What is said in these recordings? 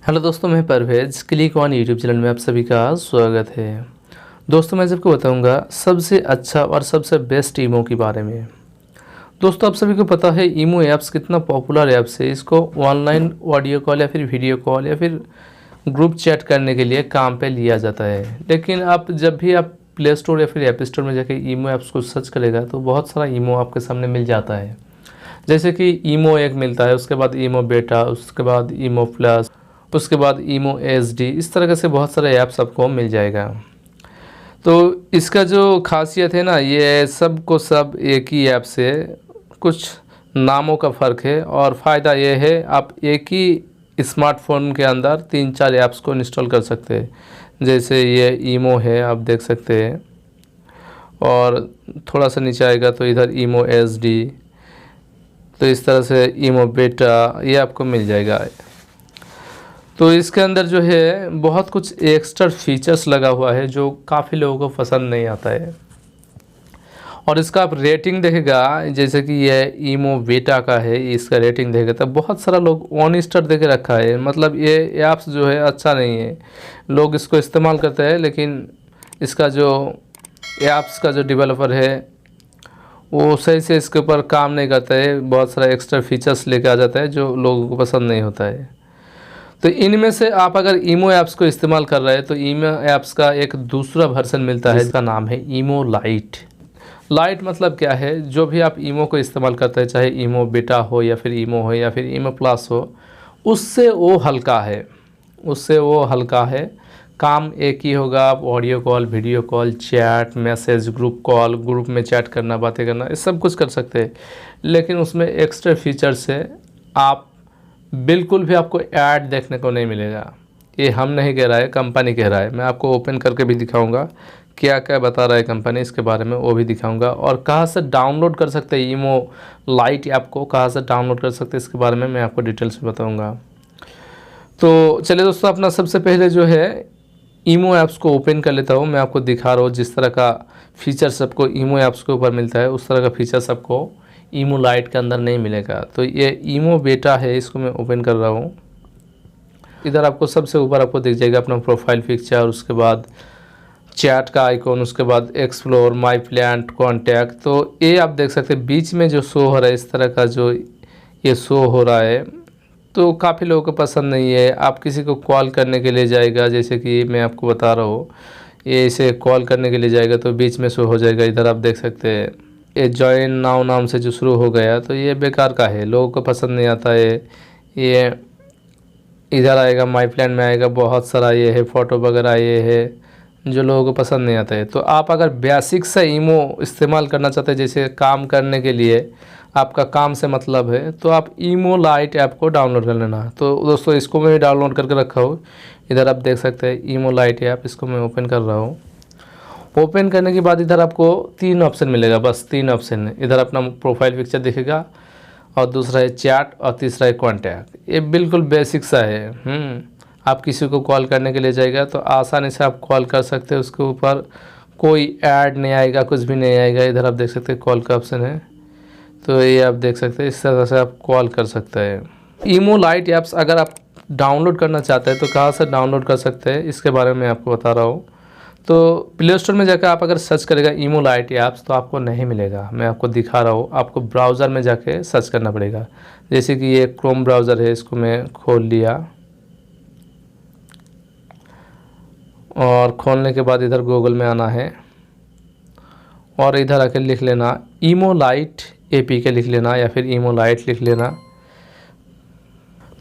Hello दोस्तों, मैं Parvez click on YouTube channel में आप सभी का स्वागत है। दोस्तों, मैं सबको बताऊंगा सबसे अच्छा और सबसे बेस्ट ईमो के बारे में। दोस्तों, आप सभी को पता है ईमो ऐप्स कितना पॉपुलर ऐप्स है। इसको ऑनलाइन ऑडियो कॉल या फिर वीडियो कॉल या फिर ग्रुप चैट करने के लिए काम पे लिया जाता है। लेकिन आप जब भी आप प्ले स्टोर या फिर ऐप स्टोर में जाकर ईमो ऐप्स को सर्च करेगा तो बहुत सारा ईमो आपके सामने मिल जाता है। जैसे कि ईमो एक मिलता है, उसके बाद ईमो बेटा, उसके बाद ईमो प्लस, उसके बाद ईमो एचडी, इस तरह से बहुत सारे ऐप्स आपको मिल जाएगा। तो इसका जो खासियत है ना, ये सब को सब एक ही ऐप से, कुछ नामों का फ़र्क है और फ़ायदा ये है आप एक ही स्मार्टफोन के अंदर 3-4 ऐप्स को इंस्टॉल कर सकते हैं। जैसे ये ईमो है, आप देख सकते हैं, और थोड़ा सा नीचे आएगा तो इधर ईमो एचडी, तो इस तरह से ईमो बेटा ये आपको मिल जाएगा। तो इसके अंदर जो है बहुत कुछ एक्स्ट्रा फीचर्स लगा हुआ है जो काफ़ी लोगों को पसंद नहीं आता है। और इसका आप रेटिंग देखेगा, जैसे कि ये ईमो बेटा का है, इसका रेटिंग देखेगा तो बहुत सारा लोग 1 स्टार दे के रखा है। मतलब ये ऐप्स जो है अच्छा नहीं है, लोग इसको इस्तेमाल करते हैं लेकिन इसका जो ऐप्स का जो डेवलपर है वो सही से इसके ऊपर काम नहीं करता है। बहुत सारा एक्स्ट्रा फीचर्स लेके आ जाता है जो लोगों को पसंद नहीं होता है। तो इनमें से आप अगर ईमो ऐप्स को इस्तेमाल कर रहे हैं तो ईमो ऐप्स का एक दूसरा वर्जन मिलता है, जिसका नाम है ईमो लाइट। लाइट मतलब क्या है, जो भी आप ईमो को इस्तेमाल करते हैं, चाहे ईमो बेटा हो या फिर ईमो हो या फिर ईमो प्लस हो, उससे वो हल्का है, उससे वो हल्का है। काम एक ही होगा, आप audio call, video call, chat, message, group call, group में चैट करना, बातें करना, ये सब कुछ कर सकते हैं। लेकिन उसमें एक्स्ट्रा फीचर्स है, आप बिल्कुल भी आपको ऐड देखने को नहीं मिलेगा। ये हम नहीं कह रहा है, कंपनी कह रहा है। मैं आपको ओपन करके भी दिखाऊंगा क्या क्या बता रहा है कंपनी, इसके बारे में वो भी दिखाऊंगा। और कहाँ से डाउनलोड कर सकते हैं ईमो लाइट ऐप को, कहाँ से डाउनलोड कर सकते हैं, इसके बारे में मैं आपको डिटेल्स में बताऊँगा। तो चलिए दोस्तों, अपना सबसे पहले जो है ईमो ऐप्स को ओपन कर लेता हूँ। मैं आपको दिखा रहा हूँ जिस तरह का फीचर सबको ईमो ऐप्स के ऊपर मिलता है, उस तरह का फीचर सबको ईमो लाइट के अंदर नहीं मिलेगा। तो ये ईमो बेटा है, इसको मैं ओपन कर रहा हूँ। इधर आपको सबसे ऊपर आपको दिख जाएगा अपना प्रोफाइल पिक्चर, उसके बाद चैट का आइकॉन, उसके बाद एक्सप्लोर, माय प्लांट, कॉन्टैक्ट। तो ये आप देख सकते हैं बीच में जो शो हो रहा है, इस तरह का जो ये शो हो रहा है, तो काफ़ी लोगों को पसंद नहीं है। आप किसी को कॉल करने के लिए जाएगा, जैसे कि मैं आपको बता रहा हूँ, ये इसे कॉल करने के लिए जाएगा तो बीच में शो हो जाएगा। इधर आप देख सकते हैं ये जॉइन नाउ नाम से जो शुरू हो गया, तो ये बेकार का है, लोगों को पसंद नहीं आता है। ये इधर आएगा, माई प्लान में आएगा, बहुत सारा ये है, फ़ोटो वगैरह ये है जो लोगों को पसंद नहीं आता है। तो आप अगर बेसिक सा ईमो इस्तेमाल करना चाहते हैं, जैसे काम करने के लिए, आपका काम से मतलब है, तो आप ईमो लाइट ऐप को डाउनलोड कर लेना। तो दोस्तों, इसको मैं डाउनलोड करके रखा हूँ। इधर आप देख सकते हैं ईमो लाइट ऐप, इसको मैं ओपन कर रहा हूँ। ओपन करने के बाद इधर आपको 3 ऑप्शन मिलेगा, बस 3 ऑप्शन है। इधर अपना प्रोफाइल पिक्चर दिखेगा, और दूसरा है चैट, और तीसरा है कॉन्टैक्ट। ये बिल्कुल बेसिक सा है। आप किसी को कॉल करने के लिए जाएगा तो आसानी से आप कॉल कर सकते हैं, उसके ऊपर कोई ऐड नहीं आएगा, कुछ भी नहीं आएगा। इधर आप देख सकते हैं कॉल का ऑप्शन है, तो ये आप देख सकते हैं, इस तरह से आप कॉल कर सकते हैं। ईमो लाइट ऐप्स अगर आप डाउनलोड करना चाहते हैं तो कहाँ से डाउनलोड कर सकते हैं, इसके बारे में आपको बता रहा हूँ। तो प्ले स्टोर में जाकर आप अगर सर्च करेगा ईमो लाइट ऐप्स तो आपको नहीं मिलेगा। मैं आपको दिखा रहा हूँ, आपको ब्राउज़र में जाके सर्च करना पड़ेगा। जैसे कि ये क्रोम ब्राउज़र है, इसको मैं खोल लिया, और खोलने के बाद इधर गूगल में आना है, और इधर आकर लिख लेना ईमो लाइट APK लिख लेना, या फिर ईमो लाइट लिख लेना।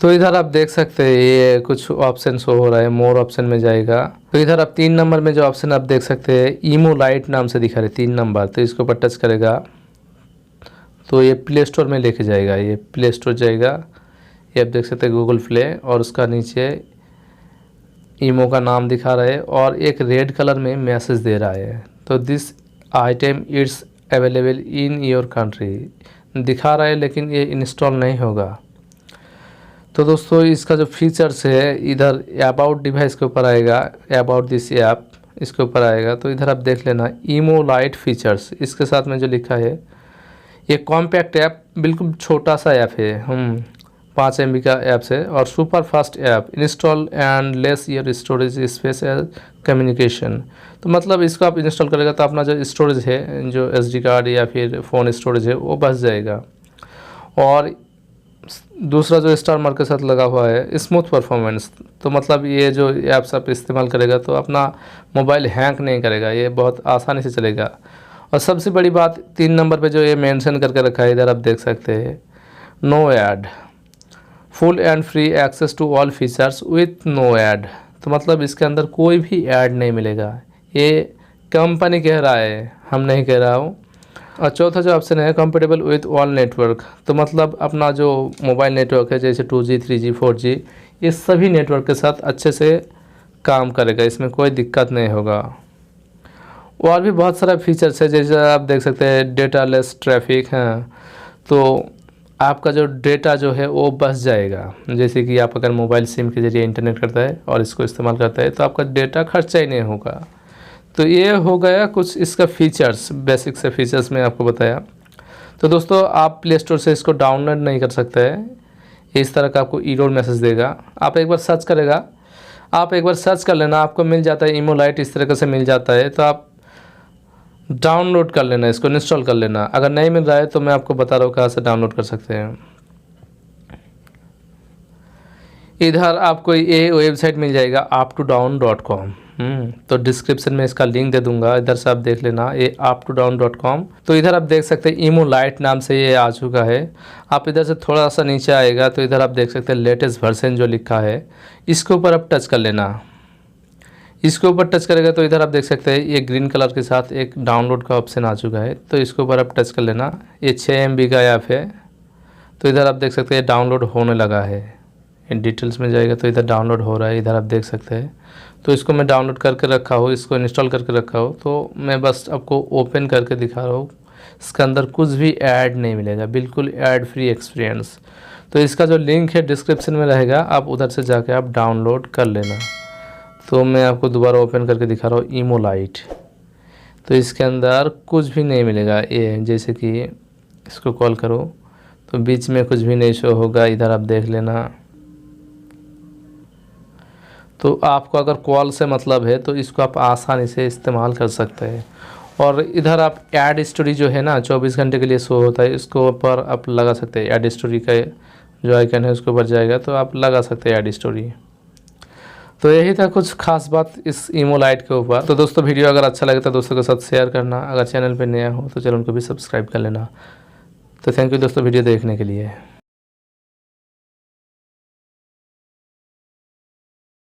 तो इधर आप देख सकते हैं ये कुछ ऑप्शन शो हो रहा है, मोर ऑप्शन में जाएगा तो इधर आप 3 नंबर में जो ऑप्शन आप देख सकते हैं ईमो लाइट नाम से दिखा रहे 3 नंबर, तो इसके ऊपर टच करेगा तो ये प्ले स्टोर में लेके जाएगा। ये प्ले स्टोर जाएगा, ये आप देख सकते हैं गूगल प्ले, और उसका नीचे ईमो का नाम दिखा रहा है और एक रेड कलर में मैसेज दे रहा है। तो this item it's available in your country दिखा रहा है, लेकिन ये इंस्टॉल नहीं होगा। तो दोस्तों, इसका जो फीचर्स है, इधर अबाउट डिवाइस के ऊपर आएगा, अबाउट दिस ऐप इसके ऊपर आएगा। तो इधर आप देख लेना ईमो लाइट फीचर्स, इसके साथ में जो लिखा है, ये कॉम्पैक्ट ऐप, बिल्कुल छोटा सा ऐप है। 5 MB का ऐप्स है और super fast app install and less your storage space communication. तो मतलब इसको आप इंस्टॉल करेगा तो अपना जो स्टोरेज है, जो SD कार्ड या फिर फ़ोन स्टोरेज है, वो बच जाएगा। और दूसरा जो स्टार मार्क के साथ लगा हुआ है स्मूथ परफॉर्मेंस, तो मतलब ये जो ऐप्स आप इस्तेमाल करेगा तो अपना मोबाइल हैंग नहीं करेगा, ये बहुत आसानी से चलेगा। और सबसे बड़ी बात 3 नंबर पे जो ये मेंशन करके रखा है, इधर आप देख सकते हैं, no ad, full and free access to all features with no ad. तो मतलब इसके अंदर कोई भी ऐड नहीं मिलेगा, ये कंपनी कह रहा है, हम नहीं कह रहा हूँ। और चौथा जो ऑप्शन है कंपेटेबल विथ ऑल नेटवर्क, तो मतलब अपना जो मोबाइल नेटवर्क है जैसे 2G 3G 4G, ये सभी नेटवर्क के साथ अच्छे से काम करेगा, इसमें कोई दिक्कत नहीं होगा। और भी बहुत सारा फीचर्स है, जैसे आप देख सकते हैं डेटा लेस ट्रैफिक है, तो आपका जो डेटा जो है वो बच जाएगा। जैसे कि आप अगर मोबाइल सिम के ज़रिए इंटरनेट करता है और इसको इस्तेमाल करता है तो आपका डेटा खर्चा ही नहीं होगा। तो ये हो गया कुछ इसका फीचर्स, बेसिक से फीचर्स मैं आपको बताया। तो दोस्तों आप प्ले स्टोर से इसको डाउनलोड नहीं कर सकते हैं, इस तरह का आपको एरर मैसेज देगा। आप एक बार सर्च करेगा, आप एक बार सर्च कर लेना, आपको मिल जाता है इमोलाइट, इस तरीके से मिल जाता है। तो आप डाउनलोड कर लेना, इसको इंस्टॉल कर लेना। अगर नहीं मिल रहा है तो मैं आपको बता रहा हूँ कहाँ से डाउनलोड कर सकते हैं। इधर आपको ये वेबसाइट मिल जाएगा uptodown.com। तो डिस्क्रिप्शन में इसका लिंक दे दूंगा, इधर से आप देख लेना, ये uptodown.com। तो इधर आप देख सकते हैं इमोलाइट नाम से ये आ चुका है। आप इधर से थोड़ा सा नीचे आएगा तो इधर आप देख सकते हैं लेटेस्ट वर्जन जो लिखा है, इसके ऊपर आप टच कर लेना। इसके ऊपर टच करेगा तो इधर आप देख सकते हैं ये ग्रीन कलर के साथ एक डाउनलोड का ऑप्शन आ चुका है, तो इसके ऊपर आप टच कर लेना। ये 6 MB का ऐप है, तो इधर आप देख सकते हैं डाउनलोड होने लगा है। इन डिटेल्स में जाएगा तो इधर डाउनलोड हो रहा है, इधर आप देख सकते हैं। तो इसको मैं डाउनलोड करके रखा हूँ, इसको इंस्टॉल करके रखा हूँ, तो मैं बस आपको ओपन करके दिखा रहा हूँ। इसके अंदर कुछ भी ऐड नहीं मिलेगा, बिल्कुल ऐड फ्री एक्सपीरियंस। तो इसका जो लिंक है डिस्क्रिप्शन में रहेगा, आप उधर से जाके आप डाउनलोड कर लेना। तो मैं आपको दोबारा ओपन करके दिखा रहा हूँ इमोलाइट। तो इसके अंदर कुछ भी नहीं मिलेगा, ये जैसे कि इसको कॉल करो तो बीच में कुछ भी नहीं शो होगा, इधर आप देख लेना। तो आपको अगर कॉल से मतलब है तो इसको आप आसानी से इस्तेमाल कर सकते हैं। और इधर आप ऐड स्टोरी जो है ना 24 घंटे के लिए शो होता है, इसको ऊपर आप लगा सकते हैं। ऐड स्टोरी का जो आइकन है उसके ऊपर जाएगा तो आप लगा सकते हैं ऐड स्टोरी। तो यही था कुछ खास बात इस इमोलाइट के ऊपर। तो दोस्तों वीडियो अगर अच्छा लगे तो दोस्तों के साथ शेयर करना, अगर चैनल पर नया हो तो चैनल को भी सब्सक्राइब कर लेना। तो थैंक यू दोस्तों वीडियो देखने के लिए।